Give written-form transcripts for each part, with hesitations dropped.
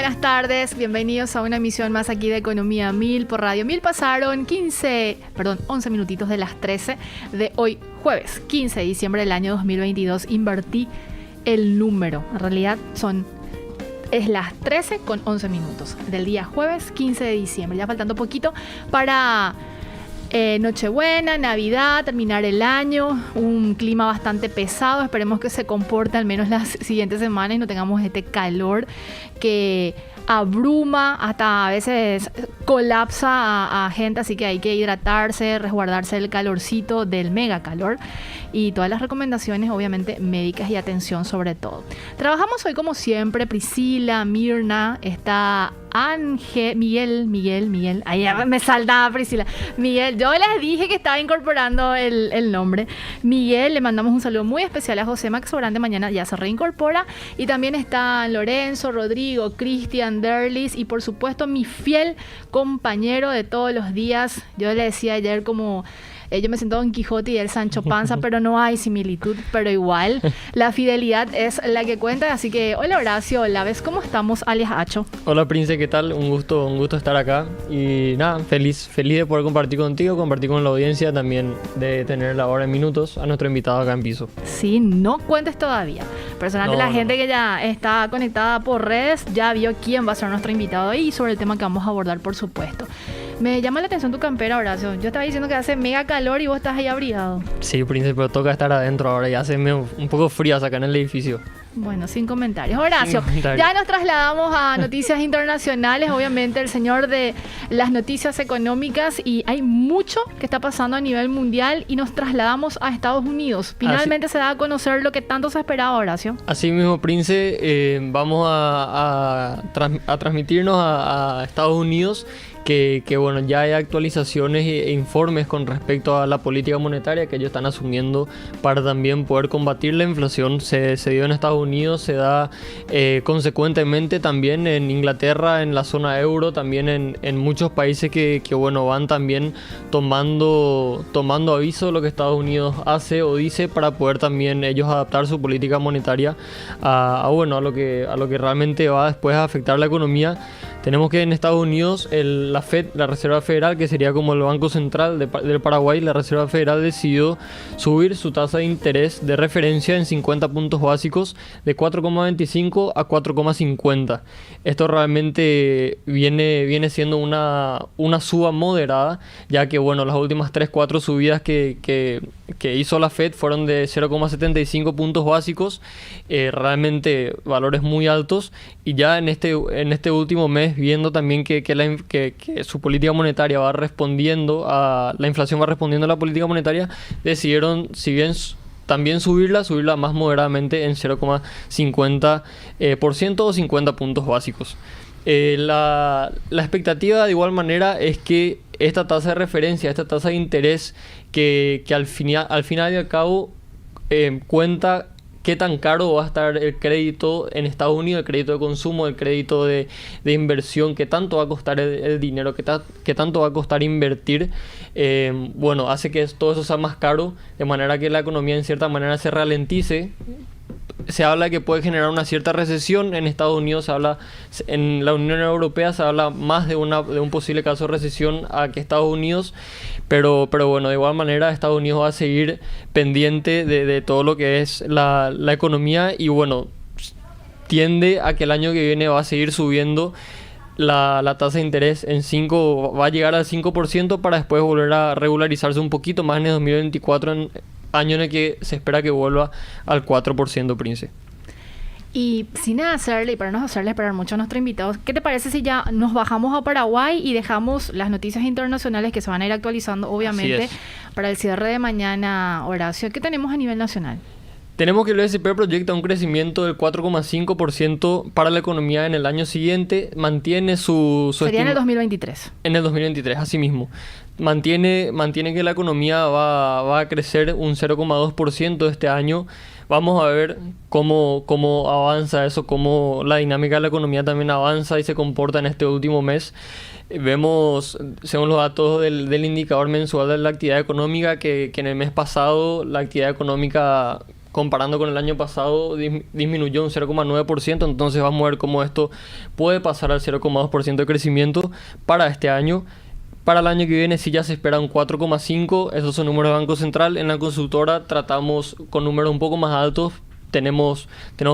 buenas tardes. Bienvenidos a una emisión más aquí de Economía 1000 por Radio 1000. Pasaron 11 minutitos de las 13 de hoy, jueves 15 de diciembre del año 2022. Invertí el número. En realidad es las 13 con 11 minutos del día jueves 15 de diciembre. Ya faltando poquito para Nochebuena, Navidad, terminar el año, un clima bastante pesado. Esperemos que se comporte al menos las siguientes semanas y no tengamos este calor que abruma, hasta a veces colapsa a gente, así que hay que hidratarse, resguardarse del calorcito, del mega calor y todas las recomendaciones obviamente médicas y atención sobre todo. Trabajamos hoy como siempre, Priscila, Mirna, está Ángel, Miguel, ahí ya me saltaba Priscila, Miguel, yo les dije que estaba incorporando el nombre, Miguel, le mandamos un saludo muy especial a José Max Sobrante, mañana ya se reincorpora, y también están Lorenzo, Rodrigo, Cristian, Derlis y por supuesto mi fiel compañero de todos los días. Yo le decía ayer como yo me siento Don Quijote y el Sancho Panza, pero no hay similitud, pero igual la fidelidad es la que cuenta. Así que hola Horacio, hola, ¿ves cómo estamos? Alias Hacho. Hola Prince, ¿qué tal? Un gusto estar acá y nada, feliz de poder compartir contigo, compartir con la audiencia, también de tener la hora en minutos a nuestro invitado acá en piso. Sí, no cuentes todavía. Personalmente la gente que ya está conectada por redes ya vio quién va a ser nuestro invitado y sobre el tema que vamos a abordar, por supuesto. Me llama la atención tu campera, Horacio. Yo estaba diciendo que hace mega calor y vos estás ahí abrigado. Sí, Prince, pero toca estar adentro ahora. Ya hace un poco frío acá en el edificio. Bueno, sin comentarios. Horacio, ya nos trasladamos a noticias internacionales, obviamente el señor de las noticias económicas, y hay mucho que está pasando a nivel mundial y nos trasladamos a Estados Unidos. Finalmente se da a conocer lo que tanto se esperaba, Horacio. Así mismo, Prince, vamos a transmitirnos a Estados Unidos. Que bueno, ya hay actualizaciones e informes con respecto a la política monetaria que ellos están asumiendo para también poder combatir la inflación. Se dio en Estados Unidos, se da consecuentemente también en Inglaterra, en la zona euro, también en muchos países que bueno, van también tomando aviso de lo que Estados Unidos hace o dice para poder también ellos adaptar su política monetaria a lo que realmente va después a afectar la economía. Tenemos que en Estados Unidos la Fed, la Reserva Federal, que sería como el Banco Central del Paraguay, la Reserva Federal decidió subir su tasa de interés de referencia en 50 puntos básicos de 4,25 a 4,50. Esto realmente viene siendo una suba moderada, ya que bueno, las últimas 3-4 subidas que hizo la Fed fueron de 0,75 puntos básicos, realmente valores muy altos, y ya en este último mes, viendo también que su política monetaria va respondiendo a la inflación, va respondiendo a la política monetaria, decidieron, si bien también subirla más moderadamente en 0,50% o 50 puntos básicos. La expectativa de igual manera es que esta tasa de referencia, esta tasa de interés que al final y al cabo cuenta qué tan caro va a estar el crédito en Estados Unidos, el crédito de consumo, el crédito de inversión, qué tanto va a costar el dinero, qué tanto va a costar invertir, hace que todo eso sea más caro, de manera que la economía en cierta manera se ralentice. Se habla que puede generar una cierta recesión. En Estados Unidos en la Unión Europea se habla más de un posible caso de recesión a que Estados Unidos, pero bueno, de igual manera Estados Unidos va a seguir pendiente de todo lo que es la economía, y bueno, tiende a que el año que viene va a seguir subiendo la tasa de interés va a llegar al 5% para después volver a regularizarse un poquito más en el 2024, año en el que se espera que vuelva al 4%, Prince. Y sin hacerle, y para no hacerle esperar mucho a nuestros invitados, ¿qué te parece si ya nos bajamos a Paraguay y dejamos las noticias internacionales que se van a ir actualizando, obviamente, para el cierre de mañana, Horacio? ¿Qué tenemos a nivel nacional? Tenemos que el BCP proyecta un crecimiento del 4,5% para la economía en el año siguiente. Mantiene Sería en el 2023. En el 2023, así mismo. Mantiene que la economía va a crecer un 0,2% este año. Vamos a ver cómo avanza eso, cómo la dinámica de la economía también avanza y se comporta en este último mes. Vemos, según los datos del indicador mensual de la actividad económica, que en el mes pasado la actividad económica comparando con el año pasado, disminuyó un 0,9%, entonces vamos a ver cómo esto puede pasar al 0,2% de crecimiento para este año. Para el año que viene sí ya se espera un 4,5%, esos son números del Banco Central. En la consultora tratamos con números un poco más altos. Tenemos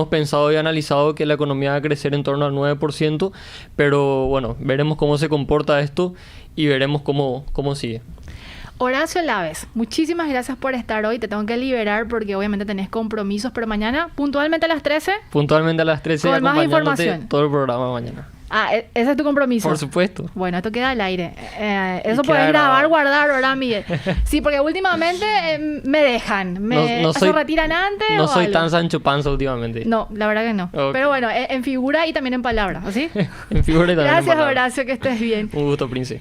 pensado y analizado que la economía va a crecer en torno al 9%, pero bueno, veremos cómo se comporta esto y veremos cómo sigue. Horacio Laves, muchísimas gracias por estar hoy. Te tengo que liberar porque obviamente tenés compromisos, pero mañana, puntualmente a las 13. Puntualmente a las 13, con más información. Todo el programa mañana. Ese es tu compromiso. Por supuesto. Bueno, esto queda al aire. Eso puedes grabar, guardar, ¿verdad, Miguel? Sí, porque últimamente me dejan. ¿Se retiran antes? No soy tan Sancho Panza últimamente. No, la verdad que no. Okay. Pero bueno, en figura y también en palabra, ¿sí? En figura y también Gracias, en palabra. Horacio, que estés bien. Un gusto, Prince.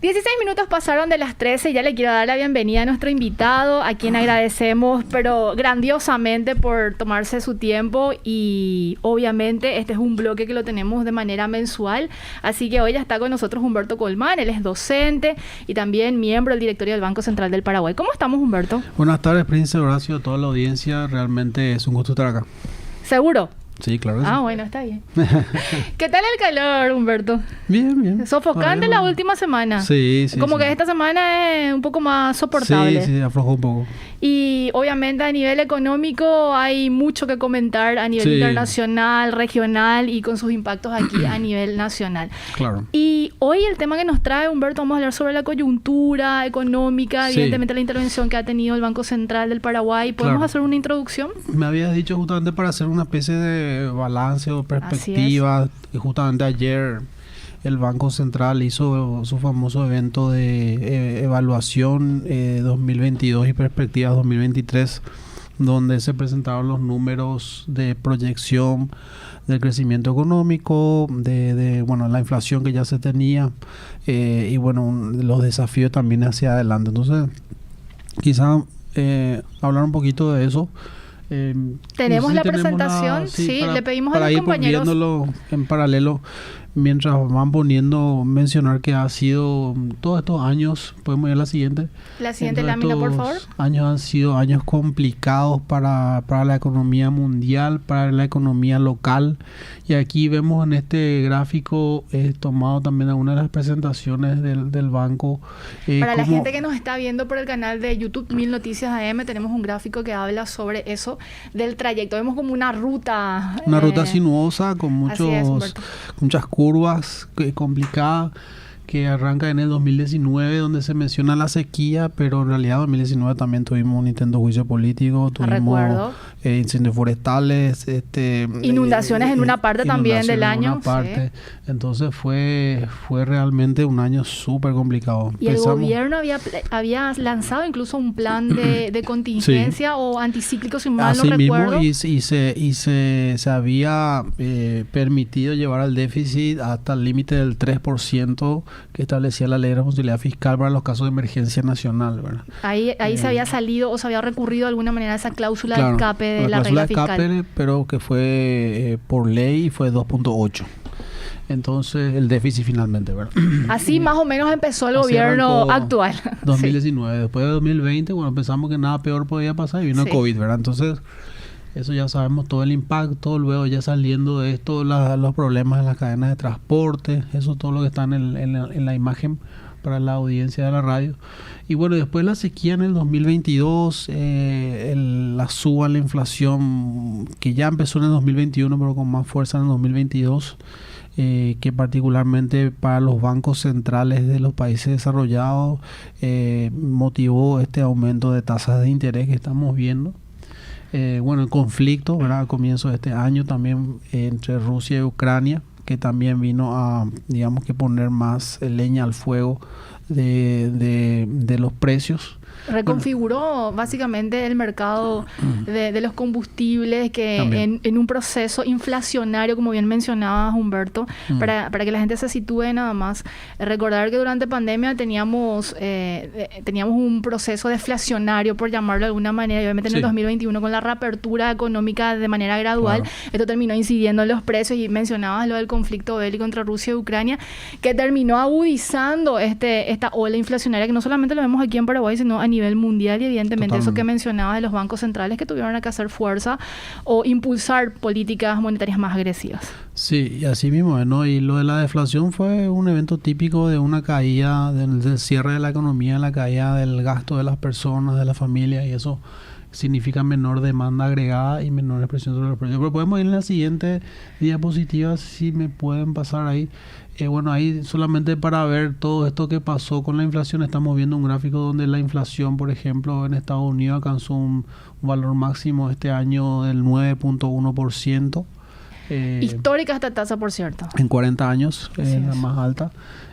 16 minutos pasaron de las 13 y ya le quiero dar la bienvenida a nuestro invitado, a quien agradecemos, pero grandiosamente por tomarse su tiempo y obviamente este es un bloque que lo tenemos de manera mensual, así que hoy ya está con nosotros Humberto Colmán, él es docente y también miembro del directorio del Banco Central del Paraguay. ¿Cómo estamos, Humberto? Buenas tardes, Prince, Horacio, toda la audiencia, realmente es un gusto estar acá. ¿Seguro? Sí, claro. Bueno, está bien. ¿Qué tal el calor, Humberto? Bien, bien. ¿Sofocante la última semana? Sí. Como que esta semana es un poco más soportable. Sí, aflojó un poco. Y obviamente a nivel económico hay mucho que comentar a nivel internacional, regional y con sus impactos aquí a nivel nacional. Claro. Y hoy el tema que nos trae Humberto, vamos a hablar sobre la coyuntura económica, evidentemente la intervención que ha tenido el Banco Central del Paraguay. ¿Podemos hacer una introducción? Me habías dicho justamente para hacer una especie de balance o perspectiva. Y justamente ayer el Banco Central hizo su famoso evento de evaluación 2022 y perspectivas 2023, donde se presentaron los números de proyección del crecimiento económico, de la inflación que ya se tenía y los desafíos también hacia adelante. Entonces, quizá hablar un poquito de eso. Tenemos la presentación, le pedimos a los compañeros. Para ir viéndolo en paralelo, mientras van mencionar que ha sido todos estos años, podemos ir a la siguiente. La siguiente lámina, por favor. Años han sido años complicados para la economía mundial, para la economía local. Y aquí vemos en este gráfico, tomado también de una de las presentaciones del banco. Para la gente que nos está viendo por el canal de YouTube 1000 Noticias AM, tenemos un gráfico que habla sobre eso, del trayecto. Vemos como una ruta. Una ruta sinuosa con muchas curvas complicadas, que arranca en el 2019, donde se menciona la sequía, pero en realidad en 2019 también tuvimos un intento de juicio político, tuvimos incendios forestales, inundaciones en una parte también del año. Entonces fue realmente un año súper complicado. Y el gobierno había lanzado incluso un plan de contingencia o anticíclico, si mal no recuerdo. Mismo, y se había permitido llevar al déficit hasta el límite del 3% que establecía la ley de responsabilidad fiscal para los casos de emergencia nacional, ¿verdad? Ahí se había salido o se había recurrido de alguna manera a esa cláusula de escape de la regla fiscal. Escape, pero que fue por ley y fue 2.8. Entonces, el déficit finalmente, ¿verdad? Así más o menos empezó el gobierno actual. 2019. Después de 2020, pensamos que nada peor podía pasar y vino el COVID, ¿verdad? Entonces, eso ya sabemos todo el impacto. Luego ya saliendo de esto, los problemas en las cadenas de transporte. Eso todo lo que está en la imagen para la audiencia de la radio. Y después la sequía en el 2022, la suba en la inflación que ya empezó en el 2021, pero con más fuerza en el 2022. Que particularmente para los bancos centrales de los países desarrollados motivó este aumento de tasas de interés que estamos viendo. El conflicto, ¿verdad? A comienzos de este año también entre Rusia y Ucrania, que también vino a, poner más leña al fuego de los precios. Reconfiguró básicamente el mercado de los combustibles que en un proceso inflacionario, como bien mencionabas, Humberto, para que la gente se sitúe nada más. Recordar que durante pandemia teníamos un proceso deflacionario, por llamarlo de alguna manera, y obviamente en el 2021 con la reapertura económica de manera gradual, esto terminó incidiendo en los precios, y mencionabas lo del conflicto bélico entre Rusia y Ucrania, que terminó agudizando esta ola inflacionaria que no solamente lo vemos aquí en Paraguay, sino a nivel mundial y evidentemente eso que Totalmente. mencionabas de los bancos centrales que tuvieron que hacer fuerza o impulsar políticas monetarias más agresivas. Sí, y así mismo, ¿no? Y lo de la deflación fue un evento típico de una caída, del cierre de la economía, la caída del gasto de las personas, de la familia, y eso significa menor demanda agregada y menor presión sobre los precios. Pero podemos ir en la siguiente diapositiva, si me pueden pasar ahí. Bueno, ahí solamente para ver todo esto que pasó con la inflación, estamos viendo un gráfico donde la inflación, por ejemplo, en Estados Unidos alcanzó un valor máximo este año del 9.1%. Histórica esta tasa, por cierto. En 40 años, Así la es. más alta.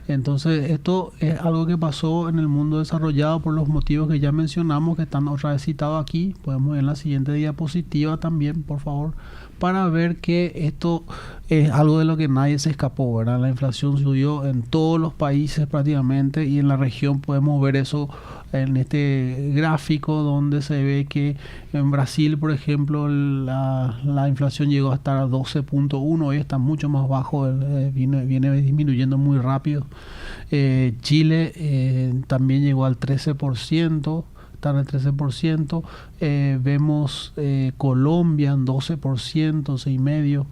Entonces, esto es algo que pasó en el mundo desarrollado por los motivos que ya mencionamos, que están otra vez citados aquí. Podemos ver en la siguiente diapositiva también, por favor, para ver que esto es algo de lo que nadie se escapó, ¿verdad? La inflación subió en todos los países prácticamente, y en la región podemos ver eso en este gráfico donde se ve que en Brasil, por ejemplo, la inflación llegó a estar a 12.1, hoy está mucho más bajo, viene disminuyendo muy rápido. Chile también llegó al 13%. Está en el 13%. Vemos Colombia en 12%, 6,5%.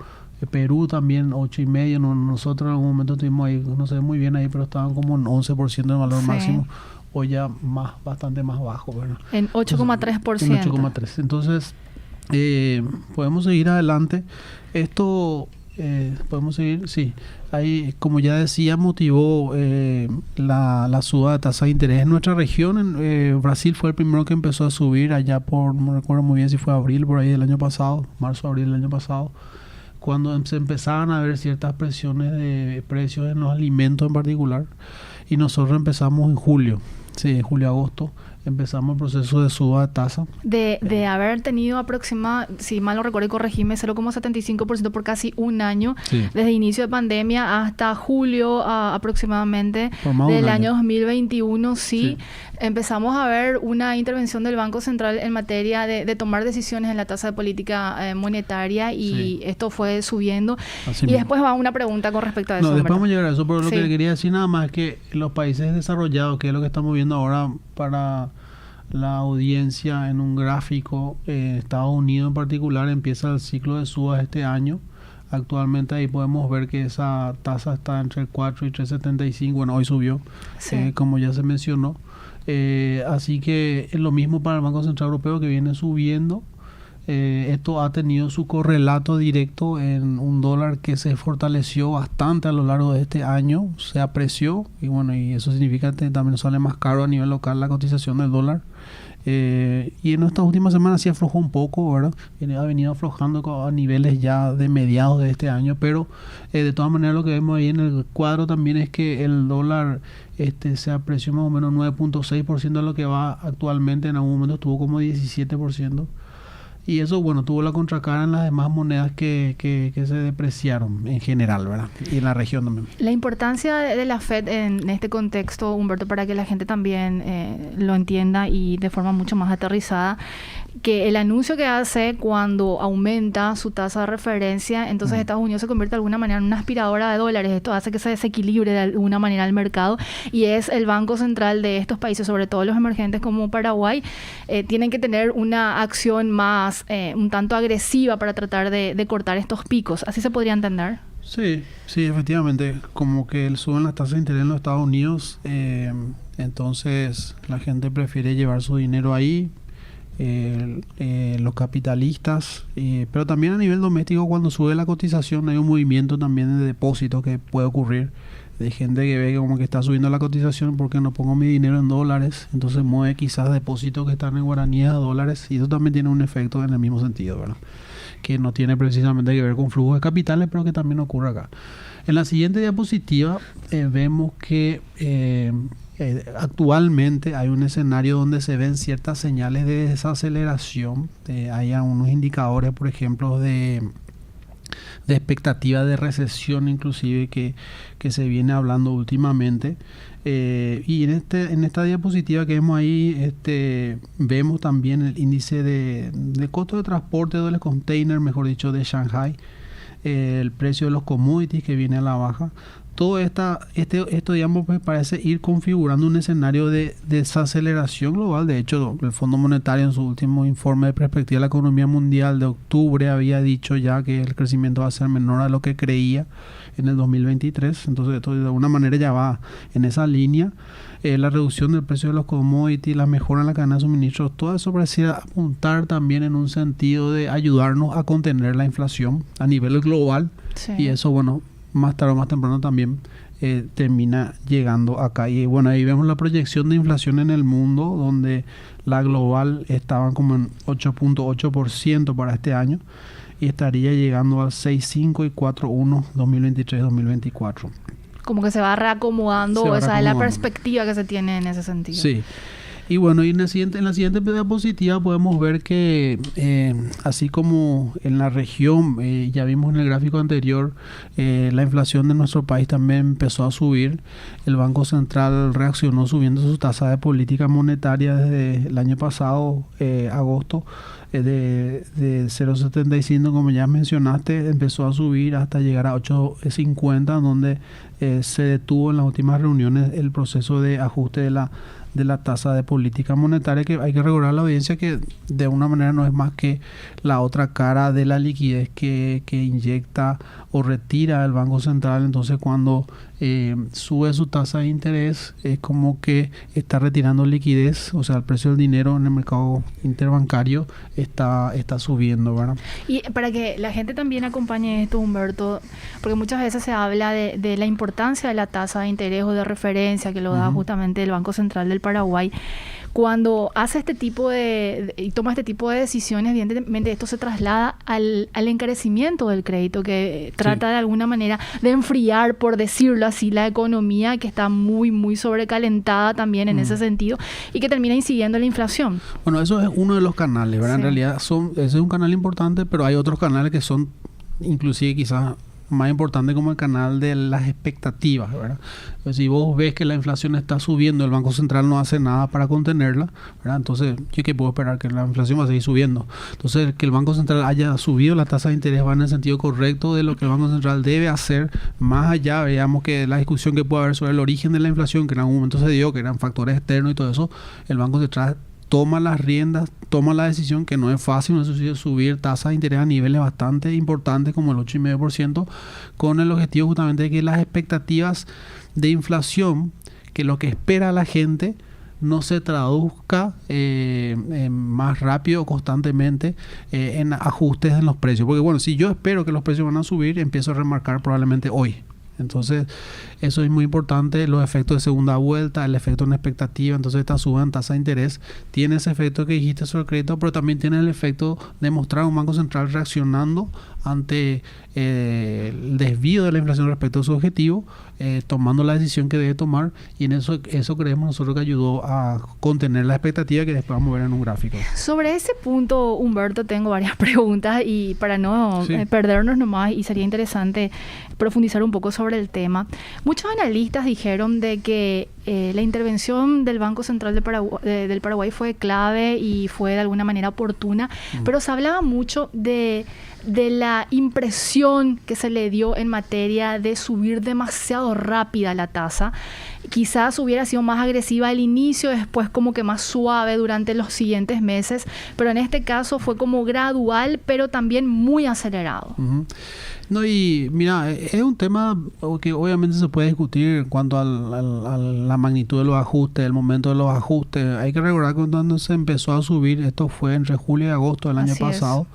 Perú también 8,5%. Nosotros en algún momento estuvimos ahí, no sé muy bien ahí, pero estaban como en 11% de valor Sí. máximo. Hoy ya bastante más bajo, ¿verdad? En 8,3%. En 8,3%. Entonces, podemos seguir adelante. Esto, podemos seguir, sí. Ahí, como ya decía, motivó la suba de tasa de interés en nuestra región. Brasil fue el primero que empezó a subir allá por, no recuerdo muy bien si fue abril, por ahí del año pasado, marzo, abril del año pasado, cuando se empezaban a ver ciertas presiones de precios en los alimentos en particular. Y nosotros empezamos en julio, sí, julio-agosto, empezamos el proceso de suba de tasa. De haber tenido aproximadamente, si mal no recuerdo y corregime, 0,75% por casi un año, Sí. desde inicio de pandemia hasta julio aproximadamente Por más de un del año. año 2021, sí, Sí. empezamos a ver una intervención del Banco Central en materia de tomar decisiones en la tasa de política monetaria, y Sí. esto fue subiendo. Así Y mismo. después va una pregunta con respecto a eso. No, después Humberto. vamos a llegar a eso, pero lo Sí. que le quería decir nada más es que los países desarrollados, que es lo que estamos viendo ahora para la audiencia en un gráfico, Estados Unidos en particular empieza el ciclo de subas este año. Actualmente ahí podemos ver que esa tasa está entre el 4 y 3.75. Bueno, hoy subió, Sí. como ya se mencionó. Así que es lo mismo para el Banco Central Europeo, que viene subiendo. Esto ha tenido su correlato directo en un dólar que se fortaleció bastante a lo largo de este año, se apreció, y bueno, y eso significa que también sale más caro a nivel local la cotización del dólar. Y en estas últimas semanas sí aflojó un poco, ¿verdad? Ha venido aflojando a niveles ya de mediados de este año, pero de todas maneras lo que vemos ahí en el cuadro también es que el dólar se apreció más o menos 9.6% de lo que va actualmente. En algún momento estuvo como 17%. Y eso, bueno, tuvo la contracara en las demás monedas que se depreciaron en general, ¿verdad? Y en la región también. La importancia de la Fed en este contexto, Humberto, para que la gente también lo entienda y de forma mucho más aterrizada, que el anuncio que hace cuando aumenta su tasa de referencia, entonces Estados Unidos se convierte de alguna manera en una aspiradora de dólares. Esto hace que se desequilibre de alguna manera el mercado, y es el Banco Central de estos países, sobre todo los emergentes como Paraguay, tienen que tener una acción más un tanto agresiva para tratar de cortar estos picos. ¿Así se podría entender? Sí, sí, efectivamente. Como que suben las tasas de interés en los Estados Unidos, entonces la gente prefiere llevar su dinero ahí. Los capitalistas, pero también a nivel doméstico, cuando sube la cotización hay un movimiento también de depósitos que puede ocurrir, de gente que ve como que está subiendo la cotización, porque no pongo mi dinero en dólares, entonces mueve quizás depósitos que están en guaraníes a dólares, y eso también tiene un efecto en el mismo sentido, ¿verdad? Que no tiene precisamente que ver con flujos de capitales, pero que también ocurre acá. En la siguiente diapositiva vemos que actualmente hay un escenario donde se ven ciertas señales de desaceleración. Hay unos indicadores, por ejemplo, de expectativa de recesión, inclusive, que se viene hablando últimamente. Y en esta diapositiva que vemos ahí, vemos también el índice de costo de transporte del container, mejor dicho, de Shanghai. El precio de los commodities, que viene a la baja. todo esto, digamos, pues parece ir configurando un escenario de desaceleración global. De hecho, el Fondo Monetario en su último informe de perspectiva de la economía mundial de octubre había dicho ya que el crecimiento va a ser menor a lo que creía en el 2023. Entonces, esto de alguna manera ya va en esa línea. La reducción del precio de los commodities, la mejora en la cadena de suministros, todo eso pareciera apuntar también en un sentido de ayudarnos a contener la inflación a nivel global. Sí. Y eso, bueno, más tarde o más temprano también termina llegando acá. Y bueno, ahí vemos la proyección de inflación en el mundo, donde la global estaban como en 8.8% para este año y estaría llegando al 6.5 y 4.1 2023-2024. Como que se va reacomodando, esa es la perspectiva que se tiene en ese sentido. Sí. Y bueno, y en la siguiente diapositiva podemos ver que así como en la región, ya vimos en el gráfico anterior, la inflación de nuestro país también empezó a subir. El Banco Central reaccionó subiendo su tasa de política monetaria desde el año pasado, agosto, de 0.75, como ya mencionaste, empezó a subir hasta llegar a 8.50, donde se detuvo en las últimas reuniones el proceso de ajuste de la tasa de política monetaria, que hay que recordar a la audiencia que de una manera no es más que la otra cara de la liquidez que inyecta o retira el Banco Central. Entonces, cuando sube su tasa de interés, es como que está retirando liquidez, o sea, el precio del dinero en el mercado interbancario está subiendo, ¿verdad? Y para que la gente también acompañe esto, Humberto, porque muchas veces se habla de la importancia de la tasa de interés o de referencia que lo da justamente el Banco Central del Paraguay. Cuando hace y toma este tipo de decisiones, evidentemente esto se traslada al encarecimiento del crédito, que trata de alguna manera de enfriar, por decirlo así, la economía, que está muy, muy sobrecalentada también en ese sentido, y que termina incidiendo en la inflación. Bueno, eso es uno de los canales, ¿verdad? Sí. En realidad ese es un canal importante, pero hay otros canales que son inclusive quizás más importante, como el canal de las expectativas, ¿verdad? Pues si vos ves que la inflación está subiendo, el Banco Central no hace nada para contenerla, ¿verdad? Entonces, ¿yo qué puedo esperar? Que la inflación va a seguir subiendo. Entonces, que el Banco Central haya subido la tasa de interés va en el sentido correcto de lo que el Banco Central debe hacer, más allá, veamos que la discusión que puede haber sobre el origen de la inflación, que en algún momento se dio, que eran factores externos y todo eso, el Banco Central toma las riendas, toma la decisión, que no es fácil, no es subir tasas de interés a niveles bastante importantes como el 8,5%, con el objetivo justamente de que las expectativas de inflación, que lo que espera la gente, no se traduzca más rápido o constantemente en ajustes en los precios. Porque bueno, si yo espero que los precios van a subir, empiezo a remarcar probablemente hoy. Entonces, eso es muy importante, los efectos de segunda vuelta, el efecto en expectativa. Entonces, esta suba en tasa de interés tiene ese efecto que dijiste sobre el crédito, pero también tiene el efecto de mostrar a un Banco Central reaccionando ante el desvío de la inflación respecto a su objetivo, tomando la decisión que debe tomar, y en eso creemos nosotros que ayudó a contener la expectativa, que después vamos a ver en un gráfico. Sobre ese punto, Humberto, tengo varias preguntas, y para no perdernos nomás, y sería interesante profundizar un poco sobre el tema. Muchos analistas dijeron de que la intervención del Banco Central del Paraguay fue clave y fue de alguna manera oportuna, pero se hablaba mucho de la impresión que se le dio en materia de subir demasiado rápida la tasa. Quizás hubiera sido más agresiva al inicio, después como que más suave durante los siguientes meses, pero en este caso fue como gradual, pero también muy acelerado. No, y mira, es un tema que obviamente se puede discutir en cuanto a la magnitud de los ajustes, el momento de los ajustes. Hay que recordar que cuando se empezó a subir, esto fue entre julio y agosto del año pasado.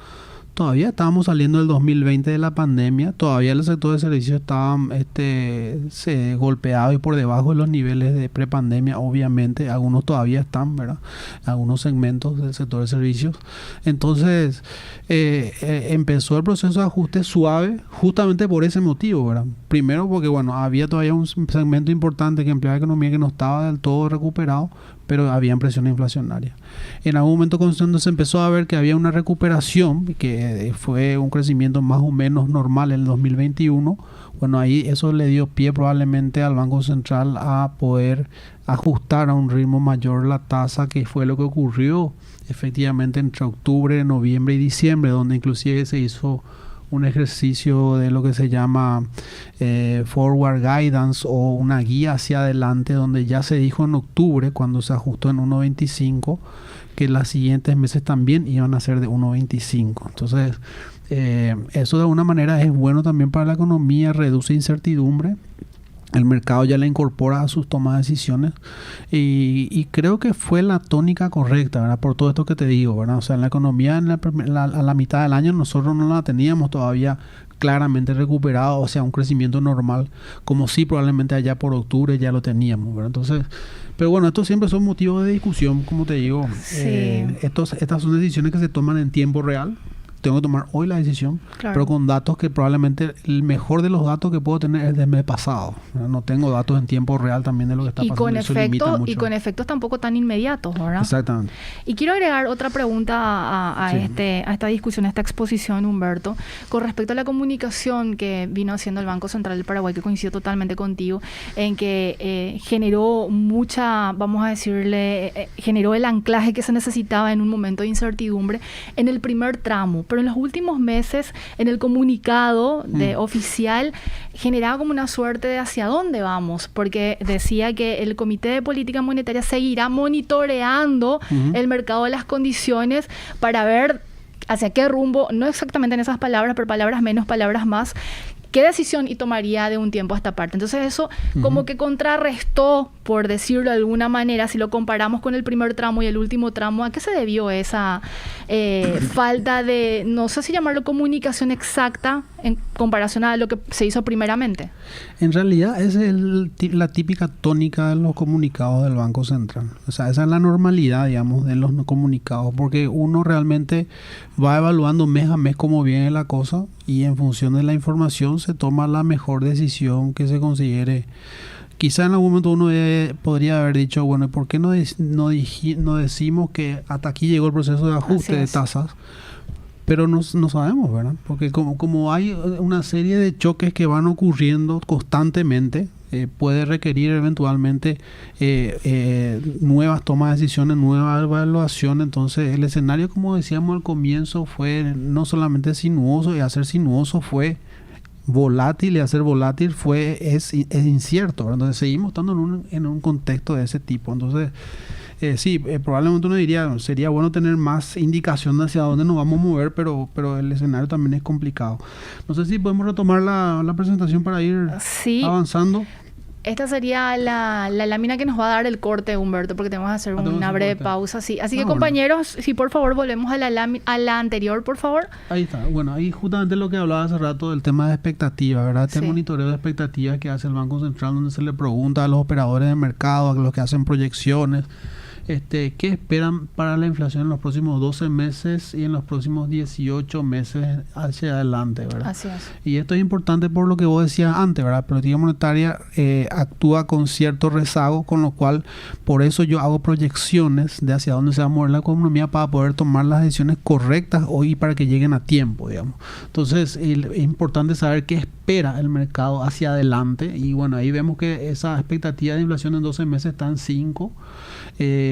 Todavía estábamos saliendo del 2020 de la pandemia, todavía el sector de servicios estaba golpeado y por debajo de los niveles de prepandemia, obviamente. Algunos todavía están, ¿verdad? Algunos segmentos del sector de servicios. Entonces, empezó el proceso de ajuste suave justamente por ese motivo, ¿verdad? Primero porque, bueno, había todavía un segmento importante que empleaba la economía que no estaba del todo recuperado, pero había presión inflacionaria. En algún momento cuando se empezó a ver que había una recuperación, que fue un crecimiento más o menos normal en el 2021, bueno, ahí eso le dio pie probablemente al Banco Central a poder ajustar a un ritmo mayor la tasa, que fue lo que ocurrió efectivamente entre octubre, noviembre y diciembre, donde inclusive se hizo un ejercicio de lo que se llama forward guidance o una guía hacia adelante, donde ya se dijo en octubre, cuando se ajustó en 1.25, que los siguientes meses también iban a ser de 1.25. Entonces, eso de alguna manera es bueno también para la economía, reduce incertidumbre. El mercado ya la incorpora a sus tomas de decisiones y creo que fue la tónica correcta, ¿verdad? Por todo esto que te digo, ¿verdad? O sea, en la economía a la mitad del año nosotros no la teníamos todavía claramente recuperado, o sea, un crecimiento normal, como sí probablemente allá por octubre ya lo teníamos, ¿verdad? Entonces, pero bueno, estos siempre son motivos de discusión, como te digo. Sí. Estas son decisiones que se toman en tiempo real. Tengo que tomar hoy la decisión, Claro. pero con datos que probablemente el mejor de los datos que puedo tener es del mes pasado. No tengo datos en tiempo real también de lo que está Y pasando. Eso limita mucho. y con efectos tampoco tan inmediatos, ¿verdad? Exactamente. Y quiero agregar otra pregunta a Sí. esta discusión, a esta exposición, Humberto, con respecto a la comunicación que vino haciendo el Banco Central del Paraguay, que coincido totalmente contigo, en que generó mucha, vamos a decirle, generó el anclaje que se necesitaba en un momento de incertidumbre en el primer tramo. Pero en los últimos meses, en el comunicado oficial, generaba como una suerte de hacia dónde vamos, porque decía que el Comité de Política Monetaria seguirá monitoreando el mercado de las condiciones para ver hacia qué rumbo, no exactamente en esas palabras, pero palabras menos, palabras más, qué decisión y tomaría de un tiempo a esta parte. Entonces eso como que contrarrestó, por decirlo de alguna manera, si lo comparamos con el primer tramo y el último tramo. ¿A qué se debió esa falta de, no sé si llamarlo comunicación exacta en comparación a lo que se hizo primeramente? En realidad esa es la típica tónica de los comunicados del Banco Central. O sea, esa es la normalidad, digamos, de los comunicados, porque uno realmente va evaluando mes a mes cómo viene la cosa y en función de la información se toma la mejor decisión que se considere. Quizá en algún momento uno podría haber dicho, bueno, ¿por qué no decimos que hasta aquí llegó el proceso de ajuste de tasas? Pero no sabemos, ¿verdad? Porque como hay una serie de choques que van ocurriendo constantemente, puede requerir eventualmente nuevas tomas de decisiones, nueva evaluación. Entonces el escenario, como decíamos al comienzo, fue no solamente sinuoso, y hacer sinuoso fue volátil, y hacer volátil es incierto, ¿verdad? Entonces seguimos estando en un contexto de ese tipo. Entonces probablemente uno diría, sería bueno tener más indicación de hacia dónde nos vamos a mover, pero el escenario también es complicado. No sé si podemos retomar la presentación para ir avanzando. Esta sería la lámina que nos va a dar el corte, Humberto, porque tenemos que hacer una breve pausa. Sí. Así que, compañeros, si por favor volvemos a la anterior, por favor. Ahí está. Bueno, ahí justamente lo que hablaba hace rato del tema de expectativas, ¿verdad? Este monitoreo de expectativas que hace el Banco Central, donde se le pregunta a los operadores de mercado, a los que hacen proyecciones, ¿qué esperan para la inflación en los próximos 12 meses y en los próximos 18 meses hacia adelante, ¿verdad? Así es. Y esto es importante por lo que vos decías antes, ¿verdad? La política monetaria actúa con cierto rezago, con lo cual por eso yo hago proyecciones de hacia dónde se va a mover la economía para poder tomar las decisiones correctas hoy para que lleguen a tiempo, digamos. Entonces es importante saber qué espera el mercado hacia adelante, y bueno, ahí vemos que esa expectativa de inflación en 12 meses está en 5.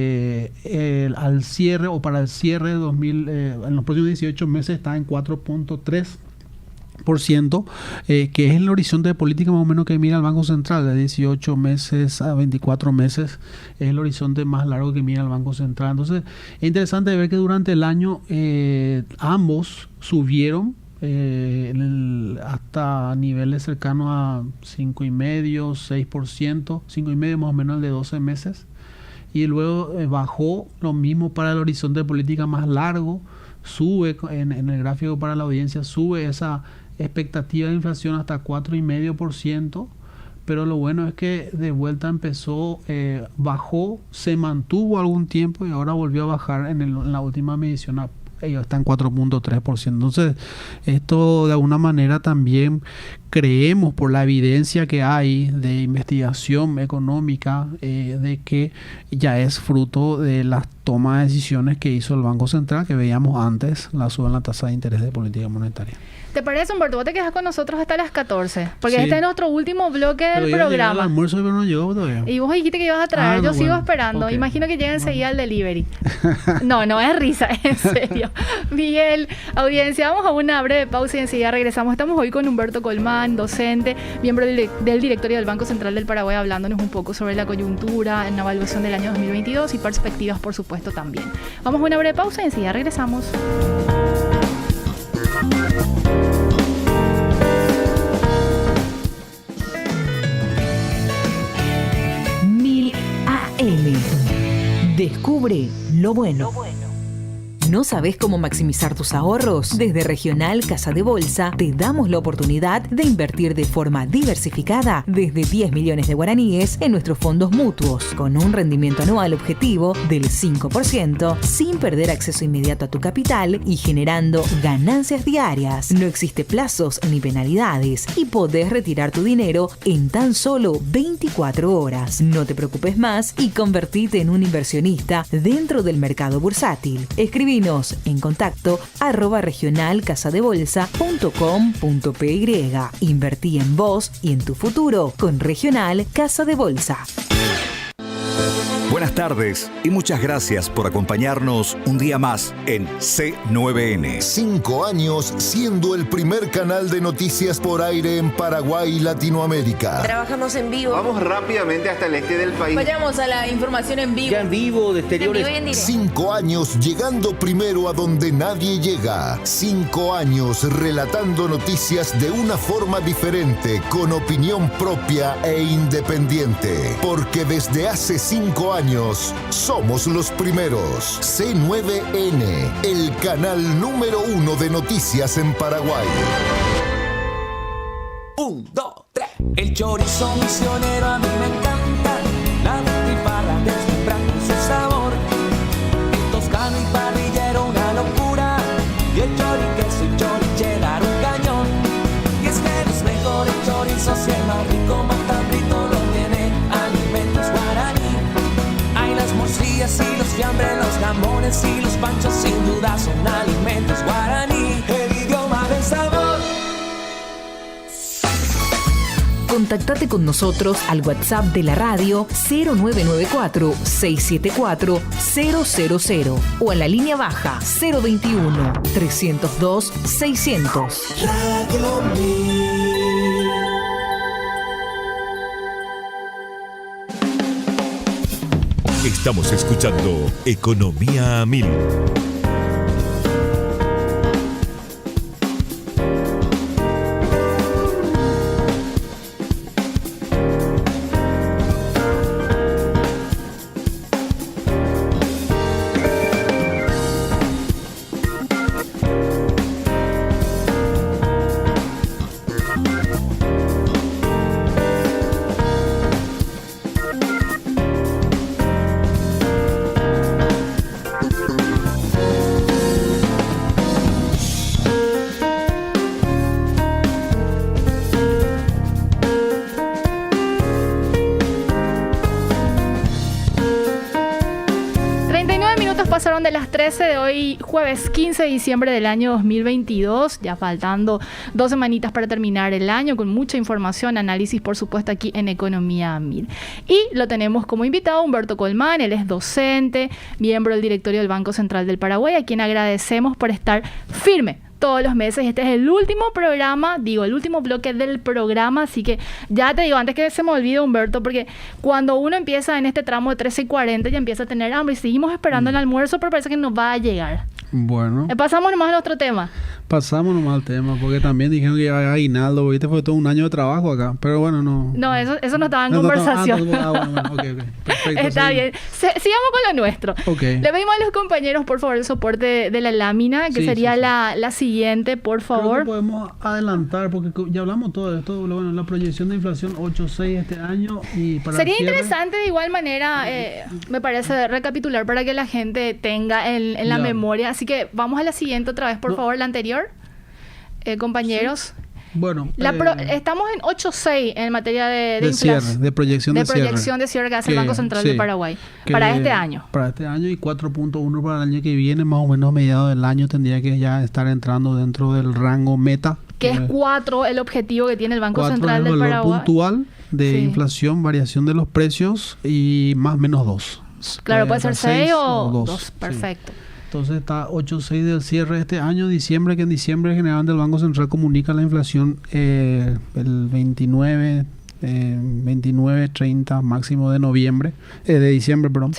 Al cierre o para el cierre de en los próximos 18 meses está en 4.3%, que es el horizonte de política más o menos que mira el Banco Central, de 18 meses a 24 meses es el horizonte más largo que mira el Banco Central. Entonces es interesante ver que durante el año ambos subieron hasta niveles cercanos a 5,5%, 6%, 5,5% más o menos el de 12 meses. Y luego bajó, lo mismo para el horizonte de política más largo, sube en el gráfico para la audiencia, sube esa expectativa de inflación hasta 4,5%, pero lo bueno es que de vuelta empezó, bajó, se mantuvo algún tiempo y ahora volvió a bajar en la última medición, está en 4.3%. Entonces esto de alguna manera también creemos, por la evidencia que hay de investigación económica, de que ya es fruto de las tomas de decisiones que hizo el Banco Central, que veíamos antes, la suba en la tasa de interés de política monetaria. ¿Te parece, Humberto? Vos te quedas con nosotros hasta las 14. Porque Sí. este es nuestro último bloque del Pero iba a llegar al programa. almuerzo, pero no llegó todavía. Y vos dijiste que ibas a traer. Ah, Yo no, sigo bueno. esperando. Ok. Imagino que llega enseguida el delivery. No es risa, en serio. Miguel, audiencia, vamos a una breve pausa y enseguida regresamos. Estamos hoy con Humberto Colmán, docente, miembro del directorio del Banco Central del Paraguay, hablándonos un poco sobre la coyuntura en la evaluación del año 2022 y perspectivas, por supuesto, también. Vamos a una breve pausa y enseguida regresamos. AM. Descubre lo bueno. ¿No sabes cómo maximizar tus ahorros? Desde Regional Casa de Bolsa te damos la oportunidad de invertir de forma diversificada desde 10 millones de guaraníes en nuestros fondos mutuos, con un rendimiento anual objetivo del 5%, sin perder acceso inmediato a tu capital y generando ganancias diarias. No existe plazos ni penalidades y podés retirar tu dinero en tan solo 24 horas. No te preocupes más y convertite en un inversionista dentro del mercado bursátil. Escribinos en contacto @regionalcasadebolsa.com.py. Invertí en vos y en tu futuro con Regional Casa de Bolsa. Buenas tardes y muchas gracias por acompañarnos un día más en C9N. 5 años siendo el primer canal de noticias por aire en Paraguay y Latinoamérica. Trabajamos en vivo. Vamos rápidamente hasta el este del país. Vayamos a la información en vivo. Ya en vivo, de exteriores. En vivo y en directo. 5 años llegando primero a donde nadie llega. 5 años relatando noticias de una forma diferente, con opinión propia e independiente. Porque desde hace 5 años somos los primeros. C9N, el canal número 1 de noticias en Paraguay. 1, 2, 3. El chorizo misionero a mí me encanta. La butifarra deslumbrante su sabor. El toscano y parrillero una locura. Y el choriqueso y choricheddar un cañón. Y es que los mejores chorizos y el más rico matambrito lo tiene Alimentos Guaraní. Hay las morcillas y los fiambres, los jamones y los panchos, sin duda son Alimentos Guaraní. El idioma del sabor. Contactate con nosotros al WhatsApp de la radio 0994-674-000 o a la línea baja 021-302-600. Radio Mil. Estamos escuchando Economía a Mil. Pasaron de las 13 de hoy, jueves 15 de diciembre del año 2022, ya faltando 2 semanitas para terminar el año, con mucha información, análisis, por supuesto, aquí en Economía a Mil. Y lo tenemos como invitado Humberto Colmán, él es docente, miembro del directorio del Banco Central del Paraguay, a quien agradecemos por estar firme todos los meses. Este es el último programa, el último bloque del programa, así que ya te digo, antes que se me olvide, Humberto, porque cuando uno empieza en este tramo de 13:40 ya empieza a tener hambre y seguimos esperando el almuerzo, pero parece que nos va a llegar. Bueno. Pasamos nomás a otro tema. Pasamos nomás al tema, porque también dijeron que iba a aguinaldo, viste, fue todo un año de trabajo acá, pero bueno, no. No, eso no estaba en conversación. Bueno, ok. Perfecto. Está bien. Sigamos con lo nuestro. Ok. Le pedimos a los compañeros, por favor, el soporte de la lámina, que sería la siguiente, por favor. Creo que podemos adelantar, porque ya hablamos todo de esto, bueno, la proyección de inflación 8.6 este año y para sería interesante de igual manera, me parece, recapitular para que la gente tenga en la memoria. Así que vamos a la siguiente otra vez, por favor, la anterior. Compañeros. Bueno, estamos en 8.6 en materia de cierre, inflación, de proyección de cierre. proyección de cierre que hace el Banco Central de Paraguay para este año. Para este año y 4.1 para el año que viene, más o menos a mediados del año tendría que ya estar entrando dentro del rango meta. Que es 4 el objetivo que tiene el Banco Central del valor Paraguay. Puntual de inflación, variación de los precios y más o menos 2. Claro, puede ser 6 o 2. Perfecto. Sí. Entonces está 8.6 del cierre de este año, diciembre, que en diciembre generalmente el Banco Central comunica la inflación el 29, 30 máximo de noviembre, de diciembre, perdón,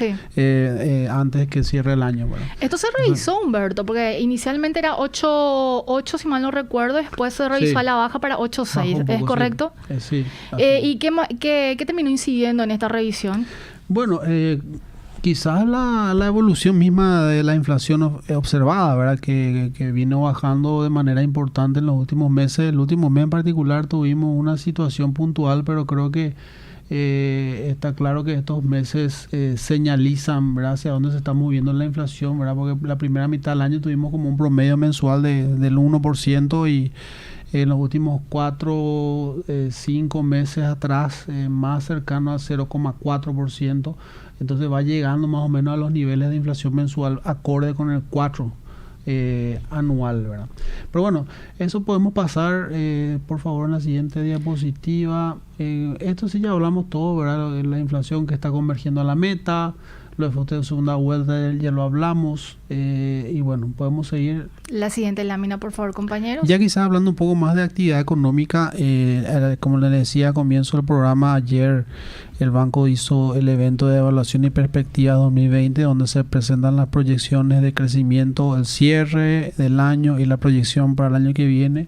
antes que cierre el año. Bueno. Esto se revisó, Humberto, porque inicialmente era 8 si mal no recuerdo, después se revisó a la baja para 8.6, ¿es correcto? Sí. ¿Y qué terminó incidiendo en esta revisión? Bueno, quizás la evolución misma de la inflación observada, ¿verdad? Que vino bajando de manera importante en los últimos meses. El último mes en particular tuvimos una situación puntual, pero creo que está claro que estos meses señalizan, ¿verdad?, hacia dónde se está moviendo la inflación, ¿verdad? Porque la primera mitad del año tuvimos como un promedio mensual del 1% y en los últimos 5 meses atrás más cercano al 0,4%. Entonces va llegando más o menos a los niveles de inflación mensual acorde con el 4 anual, ¿verdad? Pero bueno, eso podemos pasar, por favor, en la siguiente diapositiva. Esto sí ya hablamos todo, ¿verdad? La inflación que está convergiendo a la meta, los efectos de segunda vuelta ya lo hablamos, y bueno, podemos seguir. La siguiente lámina, por favor, compañeros. Ya quizás hablando un poco más de actividad económica, como les decía al comienzo del programa, ayer el banco hizo el evento de evaluación y perspectiva 2020, donde se presentan las proyecciones de crecimiento, el cierre del año y la proyección para el año que viene.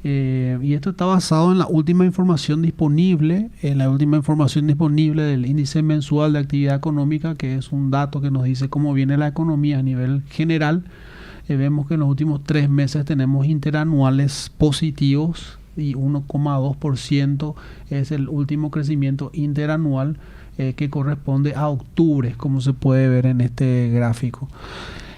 Y esto está basado en la última información disponible, del índice mensual de actividad económica, que es un dato que nos dice cómo viene la economía a nivel general. Vemos que en los últimos 3 meses tenemos interanuales positivos y 1,2% es el último crecimiento interanual que corresponde a octubre, como se puede ver en este gráfico.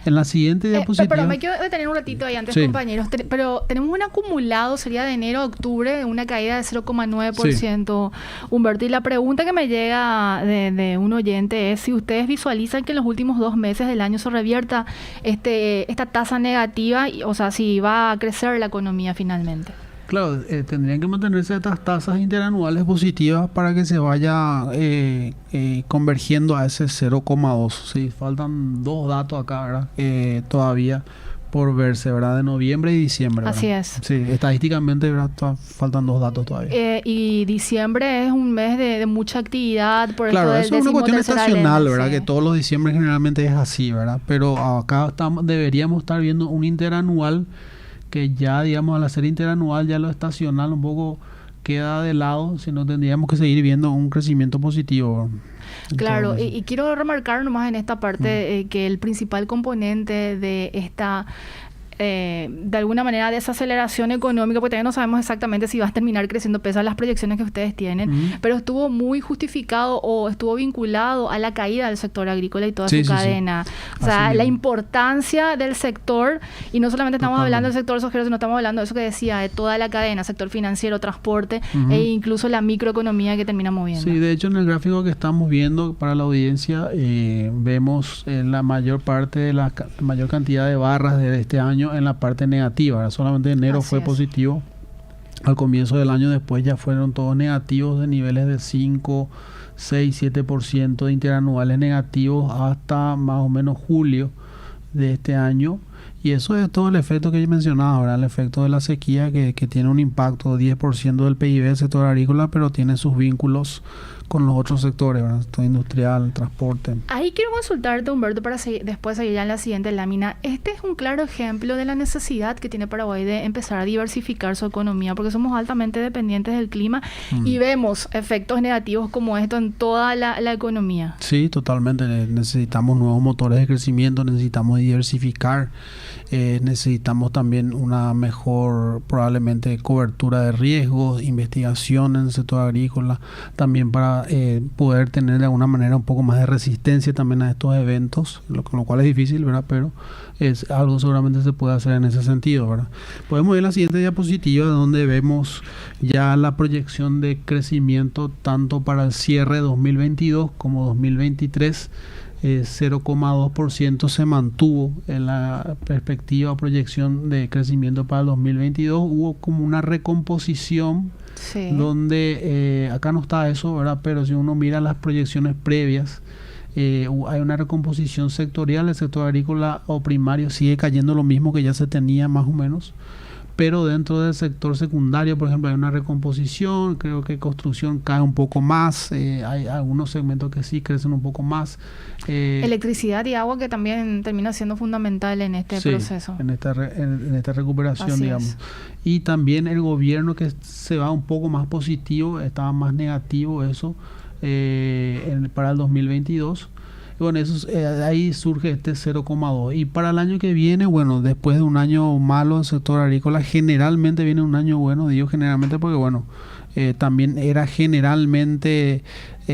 En la siguiente diapositiva... Pero me quiero detener un ratito ahí antes, compañeros. Pero tenemos un acumulado, sería de enero a octubre, una caída de 0,9%. Humberto, y la pregunta que me llega de un oyente es si ustedes visualizan que en los últimos 2 meses del año se revierta esta tasa negativa, o sea, si va a crecer la economía finalmente. Claro, tendrían que mantenerse estas tasas interanuales positivas para que se vaya convergiendo a ese 0,2. Sí, faltan 2 datos acá, ¿verdad? Todavía por verse, ¿verdad? De noviembre y diciembre, ¿verdad? Así es. Sí, estadísticamente, ¿verdad? Faltan 2 datos todavía. Y diciembre es un mes de mucha actividad. Por claro, eso es una cuestión estacional, ¿verdad? Sí. Que todos los diciembre generalmente es así, ¿verdad? Pero acá deberíamos estar viendo un interanual que ya, digamos, al hacer interanual ya lo estacional un poco queda de lado, sino tendríamos que seguir viendo un crecimiento positivo. Claro, y quiero remarcar nomás en esta parte que el principal componente de esta de alguna manera desaceleración económica, porque todavía no sabemos exactamente si va a terminar creciendo pese a las proyecciones que ustedes tienen, pero estuvo muy justificado o estuvo vinculado a la caída del sector agrícola y toda su cadena. O sea, la importancia del sector, y no solamente estamos hablando del sector sojero, sino estamos hablando de eso que decía, de toda la cadena, sector financiero, transporte, e incluso la microeconomía que termina moviendo. Sí, de hecho en el gráfico que estamos viendo para la audiencia, vemos la mayor parte de la mayor cantidad de barras de este año en la parte negativa. Ahora solamente enero fue positivo. Al comienzo del año después ya fueron todos negativos de niveles de 5, 6, 7% de interanuales negativos hasta más o menos julio de este año. Y eso es todo el efecto que yo mencionaba, ¿verdad? El efecto de la sequía que tiene un impacto de 10% del PIB del sector agrícola, pero tiene sus vínculos con los otros sectores, ¿verdad? Sector industrial, transporte. Ahí quiero consultarte, Humberto, para después seguir ya en la siguiente lámina. Este es un claro ejemplo de la necesidad que tiene Paraguay de empezar a diversificar su economía, porque somos altamente dependientes del clima y vemos efectos negativos como esto en toda la economía. Sí, totalmente. Necesitamos nuevos motores de crecimiento, necesitamos diversificar, necesitamos también una mejor, probablemente, cobertura de riesgos, investigación en el sector agrícola, también para para poder tener de alguna manera un poco más de resistencia también a estos eventos, con lo cual es difícil, ¿verdad? Pero es algo seguramente se puede hacer en ese sentido, ¿verdad? Podemos ver la siguiente diapositiva donde vemos ya la proyección de crecimiento tanto para el cierre 2022 como 2023. 0,2% se mantuvo en la perspectiva o proyección de crecimiento para el 2022. Hubo como una recomposición donde acá no está eso, ¿verdad? Pero si uno mira las proyecciones previas, hay una recomposición sectorial. El sector agrícola o primario sigue cayendo lo mismo que ya se tenía más o menos, pero dentro del sector secundario, por ejemplo, hay una recomposición. Creo que construcción cae un poco más, hay algunos segmentos que sí crecen un poco más. Electricidad y agua, que también termina siendo fundamental en este proceso. En esta recuperación, Así digamos. es. Y también el gobierno, que se va un poco más positivo, estaba más negativo eso para el 2022. Bueno, ahí surge este 0,2. Y para el año que viene, bueno, después de un año malo del sector agrícola, generalmente viene un año bueno. Digo generalmente porque, bueno, también era generalmente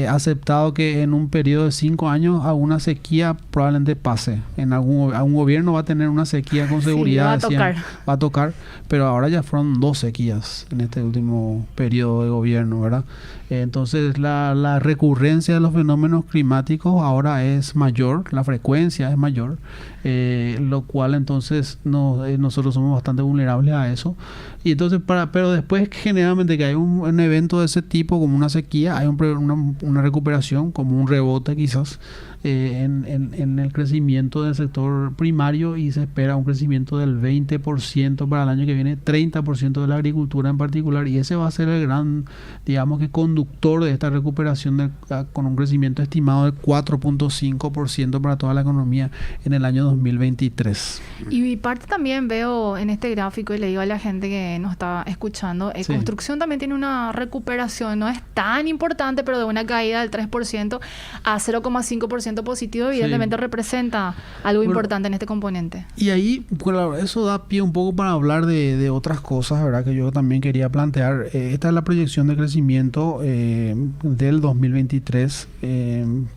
aceptado que en un periodo de 5 años alguna sequía probablemente pase. Algún gobierno va a tener una sequía con seguridad. Sí, va a tocar, pero ahora ya fueron 2 sequías en este último periodo de gobierno, ¿verdad? Entonces la recurrencia de los fenómenos climáticos ahora es mayor, la frecuencia es mayor, lo cual entonces nosotros somos bastante vulnerables a eso. Y entonces pero después generalmente que hay un evento de ese tipo como una sequía, hay una recuperación, como un rebote quizás en el crecimiento del sector primario, y se espera un crecimiento del 20% para el año que viene, 30% de la agricultura en particular, y ese va a ser el gran, digamos que conductor de esta recuperación con un crecimiento estimado del 4.5% para toda la economía en el año 2023. Y parte también veo en este gráfico, y le digo a la gente que nos está escuchando, construcción también tiene una recuperación, no es tan importante, pero de una caída del 3% a 0,5% positivo, evidentemente representa algo importante en este componente. Y ahí, bueno, eso da pie un poco para hablar de otras cosas, ¿verdad? Que yo también quería plantear. Esta es la proyección de crecimiento del 2023,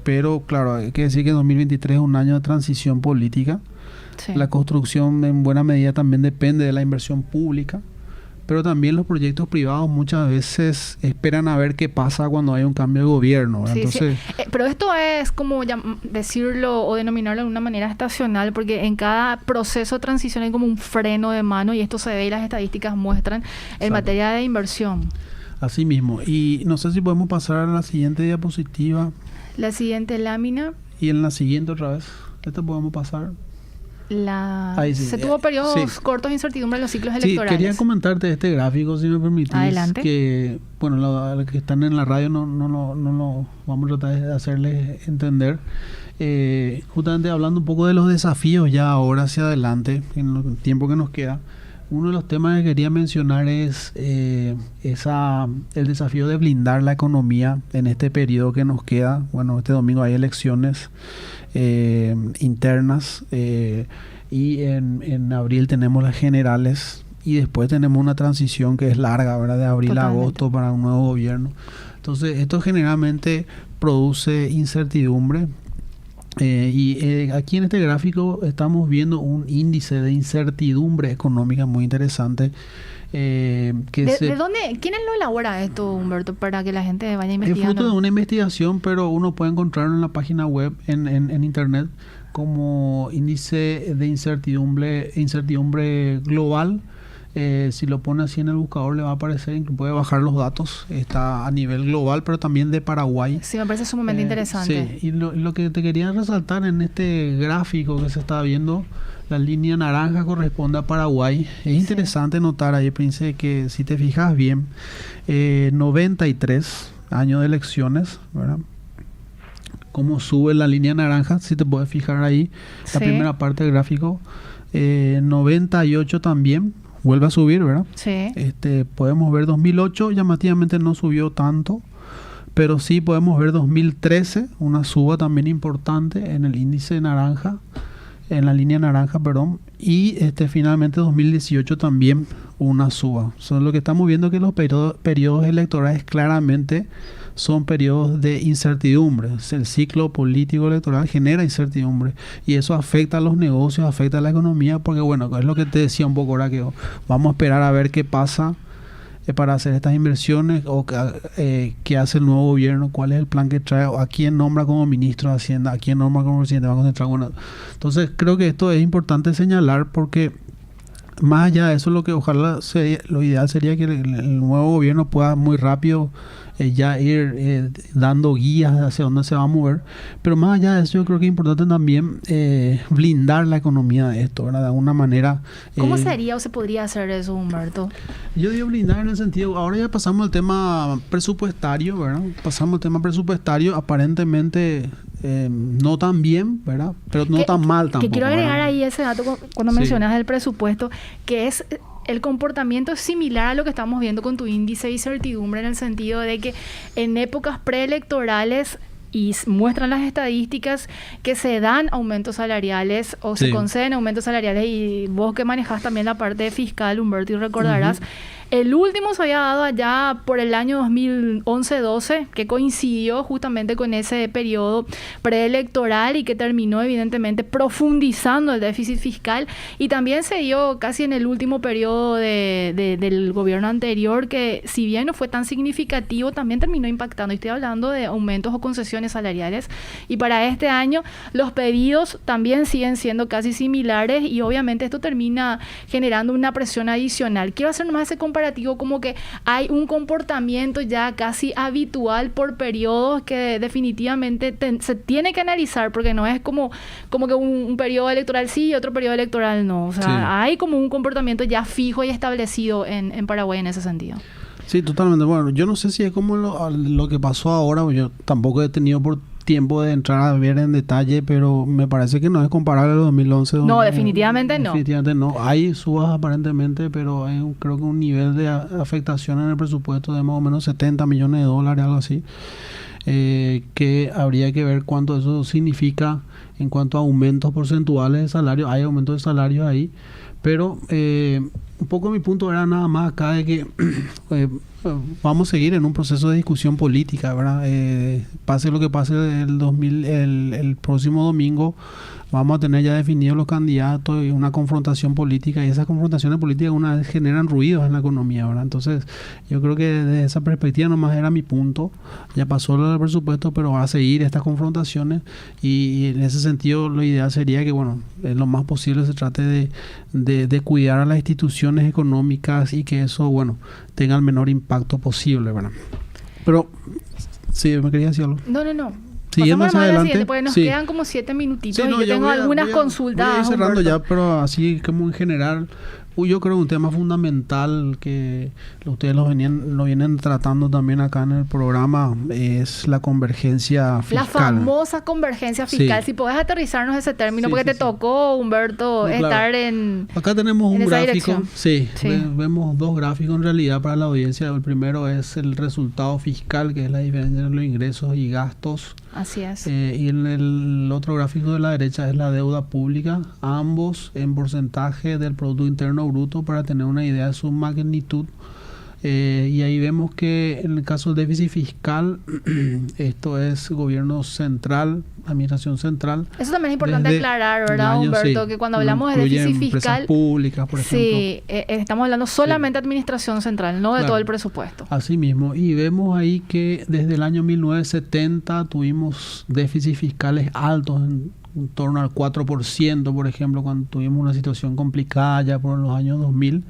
pero claro, hay que decir que 2023 es un año de transición política. La construcción en buena medida también depende de la inversión pública, pero también los proyectos privados muchas veces esperan a ver qué pasa cuando hay un cambio de gobierno. Entonces, pero esto es como decirlo o denominarlo de una manera estacional, porque en cada proceso de transición hay como un freno de mano, y esto se ve y las estadísticas muestran en materia de inversión. Así mismo. Y no sé si podemos pasar a la siguiente diapositiva. La siguiente lámina. Y en la siguiente otra vez. Esta podemos pasar. Se tuvo periodos cortos de incertidumbre en los ciclos electorales. Quería comentarte este gráfico, si me permitís. Adelante. Que, bueno, los que están en la radio no lo vamos a tratar de hacerles entender. Justamente hablando un poco de los desafíos ya ahora hacia adelante, en el tiempo que nos queda. Uno de los temas que quería mencionar es el desafío de blindar la economía en este periodo que nos queda. Bueno, este domingo hay elecciones internas, y en abril tenemos las generales, y después tenemos una transición que es larga, ¿verdad? De abril a agosto para un nuevo gobierno. Entonces esto generalmente produce incertidumbre, y aquí en este gráfico estamos viendo un índice de incertidumbre económica muy interesante. ¿De dónde? ¿Quién lo elabora esto, Humberto, para que la gente vaya investigando? Es fruto de una investigación, pero uno puede encontrarlo en la página web, en internet, como índice de incertidumbre global. Si lo pone así en el buscador le va a aparecer, puede bajar los datos. Está a nivel global, pero también de Paraguay. Sí, me parece sumamente interesante. Sí, y lo que te quería resaltar en este gráfico que se está viendo, la línea naranja corresponde a Paraguay. Es interesante notar ahí, Prince, que si te fijas bien, 93 años de elecciones, ¿verdad? Cómo sube la línea naranja, si te puedes fijar ahí, la primera parte del gráfico. 98 también vuelve a subir, ¿verdad? Sí. Podemos ver 2008, llamativamente no subió tanto, pero sí podemos ver 2013, una suba también importante en el índice naranja, en la línea naranja, perdón, y finalmente 2018 también una suba. Lo que estamos viendo es que los periodos electorales claramente son periodos de incertidumbre. El ciclo político electoral genera incertidumbre y eso afecta a los negocios, afecta a la economía, porque bueno, es lo que te decía un poco ahora, que vamos a esperar a ver qué pasa para hacer estas inversiones, o qué hace el nuevo gobierno, cuál es el plan que trae, a quién nombra como ministro de Hacienda, a quién nombra como presidente del Banco Central. Bueno, entonces creo que esto es importante señalar, porque más allá de eso, lo que ojalá lo ideal sería que el nuevo gobierno pueda muy rápido ya ir dando guías hacia dónde se va a mover. Pero más allá de eso, yo creo que es importante también blindar la economía de esto, ¿verdad? De alguna manera. ¿Cómo sería o se podría hacer eso, Humberto? Yo digo blindar en el sentido, ahora ya pasamos al tema presupuestario, ¿verdad? Pasamos al tema presupuestario, aparentemente no tan bien, ¿verdad? Pero no tan mal tampoco. Que quiero agregar, ¿verdad? ahí ese dato cuando mencionas el presupuesto, que es el comportamiento similar a lo que estamos viendo con tu índice de incertidumbre, en el sentido de que en épocas preelectorales, y muestran las estadísticas, que se dan aumentos salariales o se conceden aumentos salariales, y vos que manejás también la parte fiscal, Humberto, y recordarás, el último se había dado allá por el año 2011-12, que coincidió justamente con ese periodo preelectoral y que terminó evidentemente profundizando el déficit fiscal, y también se dio casi en el último periodo del gobierno anterior, que si bien no fue tan significativo, también terminó impactando. Y estoy hablando de aumentos o concesiones salariales, y para este año los pedidos también siguen siendo casi similares, y obviamente esto termina generando una presión adicional. Quiero hacer nomás ese comparativo, como que hay un comportamiento ya casi habitual por periodos que definitivamente se tiene que analizar, porque no es como que un periodo electoral sí y otro periodo electoral no. O sea, hay como un comportamiento ya fijo y establecido en Paraguay en ese sentido. Sí, totalmente. Bueno, yo no sé si es como lo que pasó ahora, yo tampoco he tenido por tiempo de entrar a ver en detalle, pero me parece que no es comparable a los 2011. No, definitivamente no. Definitivamente no. Hay subas aparentemente, pero hay creo que un nivel de afectación en el presupuesto de más o menos 70 millones de dólares, algo así, que habría que ver cuánto eso significa en cuanto a aumentos porcentuales de salario. Hay aumentos de salario ahí, pero un poco mi punto era nada más acá de que vamos a seguir en un proceso de discusión política, ¿verdad? Pase lo que pase el próximo domingo, vamos a tener ya definidos los candidatos y una confrontación política, y esas confrontaciones políticas una vez generan ruidos en la economía, ¿verdad? Entonces yo creo que desde esa perspectiva nomás era mi punto. Ya pasó lo del presupuesto, pero va a seguir estas confrontaciones, y en ese sentido lo ideal sería que, bueno, lo más posible se trate de cuidar a las instituciones económicas y que eso, bueno, tenga el menor impacto posible, ¿verdad? Pero sí, me quería decir algo. No. Siguiendo más adelante, porque nos quedan como 7 minutitos, y yo tengo algunas consultas. Voy a ir cerrando ya, pero así como en general, yo creo que un tema fundamental que ustedes lo vienen tratando también acá en el programa es la convergencia fiscal. La famosa convergencia fiscal. Si podés aterrizarnos ese término, porque te tocó, Humberto, estar en acá tenemos un gráfico. Sí. Vemos dos gráficos en realidad para la audiencia. El primero es el resultado fiscal, que es la diferencia entre los ingresos y gastos. Así es. Y en el otro gráfico de la derecha es la deuda pública, ambos en porcentaje del Producto Interno Bruto, para tener una idea de su magnitud. Y ahí vemos que en el caso del déficit fiscal, esto es gobierno central, administración central. Eso también es importante aclarar, ¿verdad, Humberto? Que cuando hablamos de déficit fiscal públicas, por ejemplo. Estamos hablando solamente de administración central, no de todo el presupuesto. Así mismo. Y vemos ahí que desde el año 1970 tuvimos déficits fiscales altos, en torno al 4%, por ejemplo, cuando tuvimos una situación complicada ya por los años 2000.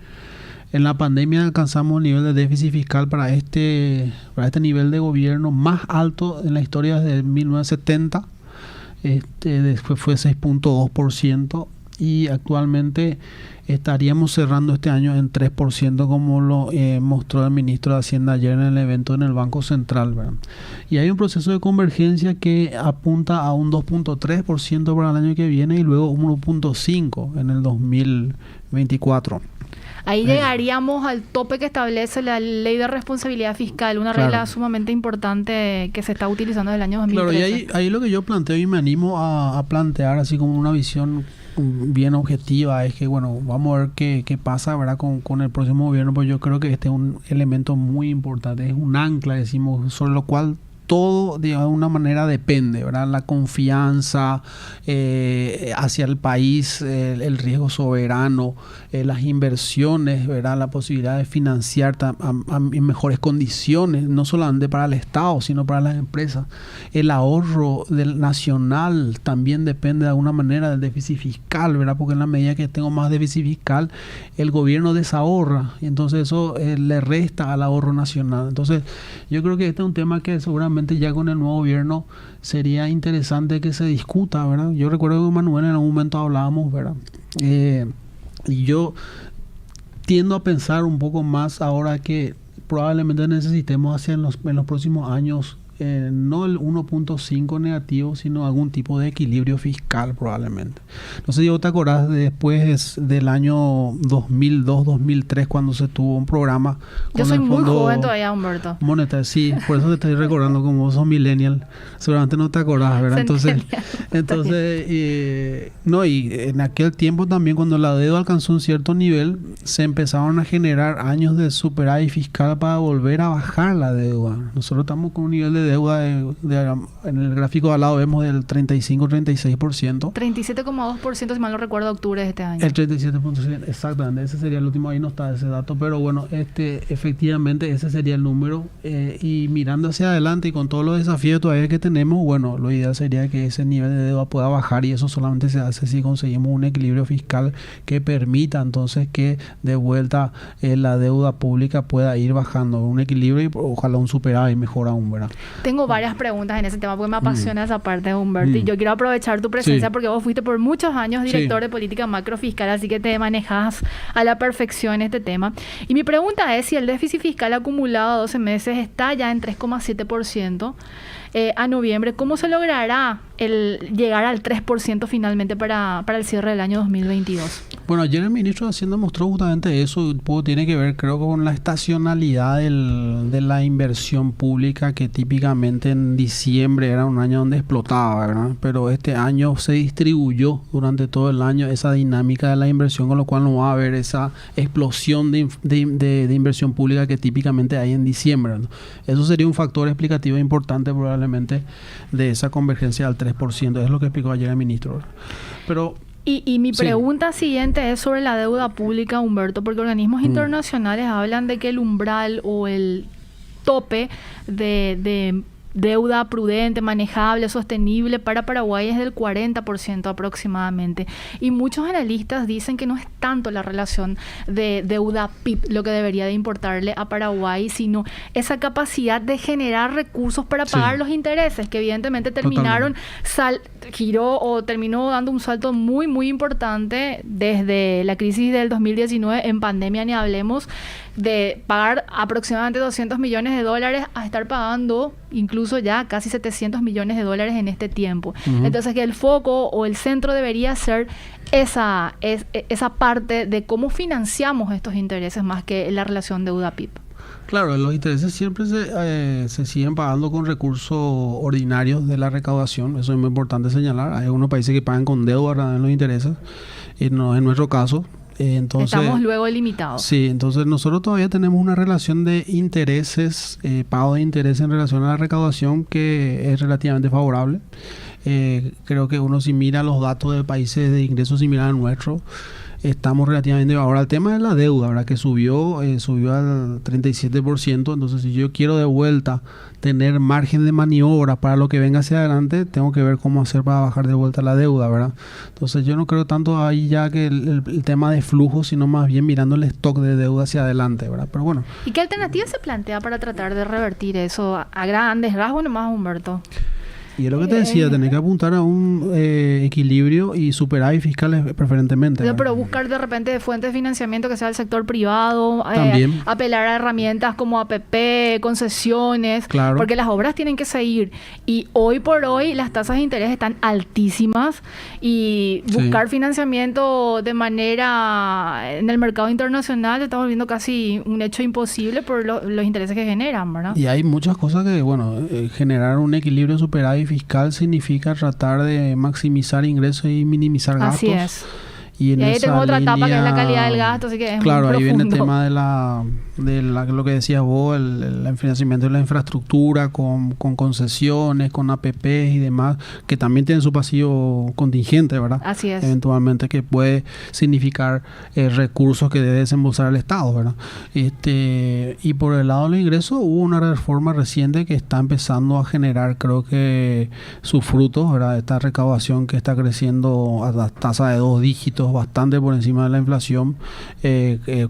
En la pandemia alcanzamos el nivel de déficit fiscal para este nivel de gobierno más alto en la historia desde 1970. Después fue 6.2%, y actualmente estaríamos cerrando este año en 3%, como lo mostró el ministro de Hacienda ayer en el evento en el Banco Central, ¿verdad? Y hay un proceso de convergencia que apunta a un 2.3% para el año que viene, y luego un 1.5% en el 2024. Ahí llegaríamos al tope que establece la ley de responsabilidad fiscal, una regla sumamente importante que se está utilizando desde el año 2013. Claro, y ahí lo que yo planteo y me animo a plantear así como una visión bien objetiva es que, bueno, vamos a ver qué pasa, ¿verdad? Con el próximo gobierno, pues yo creo que este es un elemento muy importante, es un ancla, decimos, sobre lo cual todo de alguna manera depende, ¿verdad? La confianza hacia el país, el riesgo soberano, las inversiones, ¿verdad? La posibilidad de financiar en mejores condiciones, no solamente para el Estado, sino para las empresas. El ahorro del nacional también depende de alguna manera del déficit fiscal, ¿verdad? Porque en la medida que tengo más déficit fiscal, el gobierno desahorra y entonces eso le resta al ahorro nacional. Entonces, yo creo que este es un tema que seguramente ya con el nuevo gobierno sería interesante que se discuta, ¿verdad? Yo recuerdo que con Manuel en algún momento hablábamos, ¿verdad? Y yo tiendo a pensar un poco más ahora que probablemente necesitemos en los próximos años no el 1.5 negativo, sino algún tipo de equilibrio fiscal probablemente. No sé si vos te acordás después del año 2002-2003 cuando se tuvo un programa Yo con soy el muy Fondo joven todavía, Humberto. Monetario, sí, por eso te estoy recordando, como vos sos millennial, seguramente no te acordás, ¿verdad? Entonces, y en aquel tiempo también cuando la deuda alcanzó un cierto nivel, se empezaron a generar años de superávit fiscal para volver a bajar la deuda. Nosotros estamos con un nivel de deuda en el gráfico de al lado vemos del 35-36%. 37,2% si mal no recuerdo, octubre de este año. El 37.6%, exactamente, ese sería el último, ahí no está ese dato, pero bueno, efectivamente ese sería el número, y mirando hacia adelante y con todos los desafíos todavía que tenemos, bueno, lo ideal sería que ese nivel de deuda pueda bajar y eso solamente se hace si conseguimos un equilibrio fiscal que permita entonces que de vuelta la deuda pública pueda ir bajando, un equilibrio y ojalá un superávit mejor aún, ¿verdad? Tengo varias preguntas en ese tema porque me apasiona esa parte, Humberto, y yo quiero aprovechar tu presencia porque vos fuiste por muchos años director de política macrofiscal, así que te manejas a la perfección este tema. Y mi pregunta es si el déficit fiscal acumulado a 12 meses está ya en 3,7% a noviembre, ¿cómo se logrará llegar al 3% finalmente para el cierre del año 2022? Bueno, ayer el ministro de Hacienda mostró justamente eso, tiene que ver creo con la estacionalidad de la inversión pública, que típicamente en diciembre era un año donde explotaba, ¿verdad? Pero este año se distribuyó durante todo el año esa dinámica de la inversión, con lo cual no va a haber esa explosión de inversión pública que típicamente hay en diciembre, ¿no? Eso sería un factor explicativo importante probablemente de esa convergencia al 3%, es lo que explicó ayer el ministro, ¿verdad? Pero Y mi pregunta siguiente es sobre la deuda pública, Humberto, porque organismos internacionales hablan de que el umbral o el tope de deuda prudente, manejable, sostenible para Paraguay es del 40% aproximadamente. Y muchos analistas dicen que no es tanto la relación de deuda PIB lo que debería de importarle a Paraguay, sino esa capacidad de generar recursos para pagar los intereses, que evidentemente terminó dando un salto muy, muy importante desde la crisis del 2019, en pandemia ni hablemos, de pagar aproximadamente $200 millones a estar pagando incluso ya casi $700 millones en este tiempo. Entonces que el foco o el centro debería ser esa parte de cómo financiamos estos intereses más que la relación deuda-PIB. Claro, los intereses siempre se siguen pagando con recursos ordinarios de la recaudación, eso es muy importante señalar. Hay algunos países que pagan con deuda en los intereses, y no es nuestro caso. Entonces, estamos luego limitados. Sí, entonces nosotros todavía tenemos una relación de intereses, pago de intereses en relación a la recaudación que es relativamente favorable. Creo que uno si mira los datos de países de ingresos similares al nuestro, estamos relativamente... Ahora el tema de la deuda, ¿verdad? Que subió al 37%, entonces si yo quiero de vuelta tener margen de maniobra para lo que venga hacia adelante, tengo que ver cómo hacer para bajar de vuelta la deuda, ¿verdad? Entonces yo no creo tanto ahí ya que el tema de flujo, sino más bien mirando el stock de deuda hacia adelante, ¿verdad? Pero bueno. ¿Y qué alternativa se plantea para tratar de revertir eso a grandes rasgos nomás, Humberto? Y es lo que te decía, tenés que apuntar a un equilibrio y superávit fiscales preferentemente. Pero buscar de repente fuentes de financiamiento que sea el sector privado, También. apelar a herramientas como APP, concesiones, Claro. porque las obras tienen que seguir. Y hoy por hoy las tasas de interés están altísimas y buscar financiamiento de manera en el mercado internacional se está volviendo casi un hecho imposible por los intereses que generan, ¿verdad? Y hay muchas cosas que, bueno, generar un equilibrio superávit fiscal significa tratar de maximizar ingresos y minimizar gastos. Así es. Y ahí tengo otra etapa que es la calidad del gasto, así que es claro, muy ahí viene el profundo. tema de lo que decías vos, el financiamiento de la infraestructura con concesiones, con APPs y demás, que también tienen su pasivo contingente, ¿verdad? Así es. Eventualmente, que puede significar recursos que debe desembolsar el Estado, ¿verdad? Y por el lado de los ingresos, hubo una reforma reciente que está empezando a generar, creo que, sus frutos, ¿verdad? Esta recaudación que está creciendo a la tasa de 2 dígitos, bastante por encima de la inflación,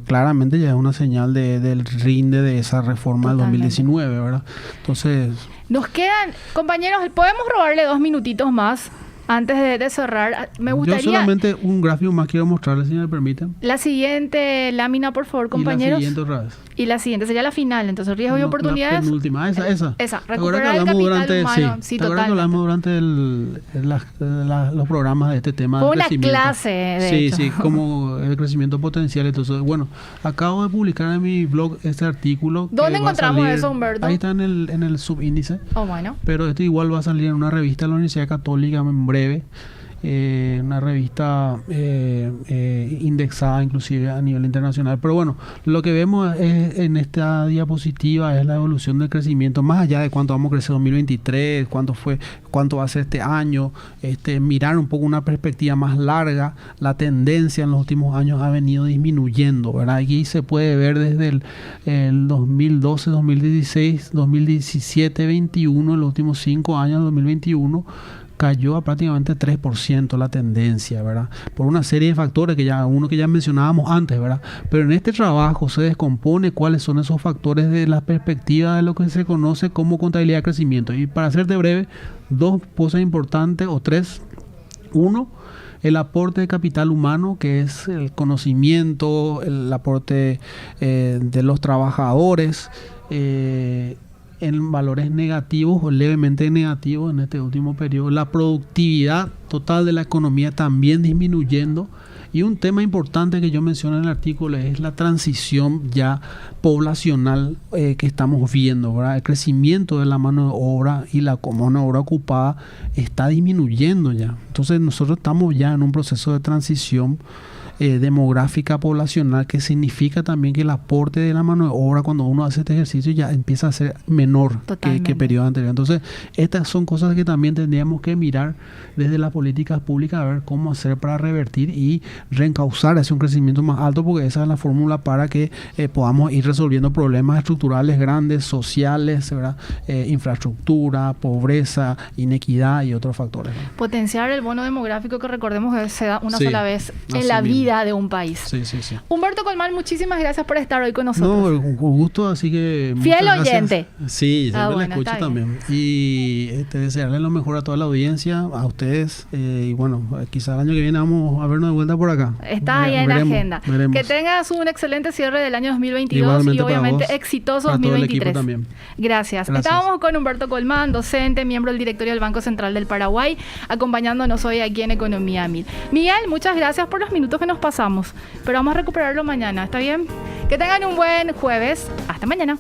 claramente ya es una señal del rinde de esa reforma del 2019, ¿verdad? Entonces... Nos quedan, compañeros, ¿podemos robarle 2 minutitos más antes de cerrar? Me gustaría... Yo solamente un gráfico más quiero mostrarles, si me permiten. La siguiente lámina, por favor, compañeros. Y la siguiente otra vez. Y la siguiente sería la final, entonces riesgos y oportunidades. La penúltima, esa. Recuperar el capital humano. Sí, ¿te acuerdas que hablamos durante los programas de este tema? Fue del una crecimiento? clase, de hecho. Sí, como el crecimiento potencial. Entonces, bueno, acabo de publicar en mi blog este artículo. ¿Dónde encontramos eso, Humberto? Ahí está en el subíndice. Oh, bueno. Pero esto igual va a salir en una revista de la Universidad Católica en breve. Una revista indexada inclusive a nivel internacional. Pero bueno, lo que vemos en esta diapositiva es la evolución del crecimiento, más allá de cuánto vamos a crecer en 2023, cuánto va a ser este año, mirar un poco una perspectiva más larga. La tendencia en los últimos años ha venido disminuyendo, ¿verdad? Aquí se puede ver desde el 2012, 2016, 2017, 2021, en los últimos 5 años, 2021, cayó a prácticamente 3% la tendencia, ¿verdad? Por una serie de factores que ya mencionábamos antes, ¿verdad? Pero en este trabajo se descompone cuáles son esos factores de la perspectiva de lo que se conoce como contabilidad de crecimiento. Y para hacerte breve, 2 cosas importantes o 3. 1, el aporte de capital humano, que es el conocimiento, el aporte de los trabajadores, en valores negativos o levemente negativos en este último periodo. La productividad total de la economía también disminuyendo. Y un tema importante que yo menciono en el artículo es la transición ya poblacional que estamos viendo, ¿verdad? El crecimiento de la mano de obra y la mano de obra ocupada está disminuyendo ya. Entonces nosotros estamos ya en un proceso de transición demográfica poblacional, que significa también que el aporte de la mano de obra cuando uno hace este ejercicio ya empieza a ser menor que periodo anterior. Entonces estas son cosas que también tendríamos que mirar desde las políticas públicas, a ver cómo hacer para revertir y reencauzar hacia un crecimiento más alto, porque esa es la fórmula para que podamos ir resolviendo problemas estructurales grandes, sociales, ¿verdad? Infraestructura, pobreza, inequidad y otros factores, ¿no? Potenciar el bono demográfico, que recordemos que se da una Sí, sola vez en así la mismo. vida de un país. Sí. Humberto Colmán, muchísimas gracias por estar hoy con nosotros. No, un gusto, así que... Fiel muchas gracias. oyente. Sí, siempre bueno, la escucho está bien. también. Y desearle lo mejor a toda la audiencia, a ustedes. Y bueno, quizá el año que viene vamos a vernos de vuelta por acá. Está ahí en la agenda. Veremos. Que tengas un excelente cierre del año 2022 Igualmente y para obviamente vos, exitoso para todo el 2023. equipo también. Gracias. Estábamos con Humberto Colmán, docente, miembro del directorio del Banco Central del Paraguay, acompañándonos hoy aquí en Economía 1000. Miguel, muchas gracias por los minutos que nos pasamos, pero vamos a recuperarlo mañana, ¿está bien? Que tengan un buen jueves. Hasta mañana.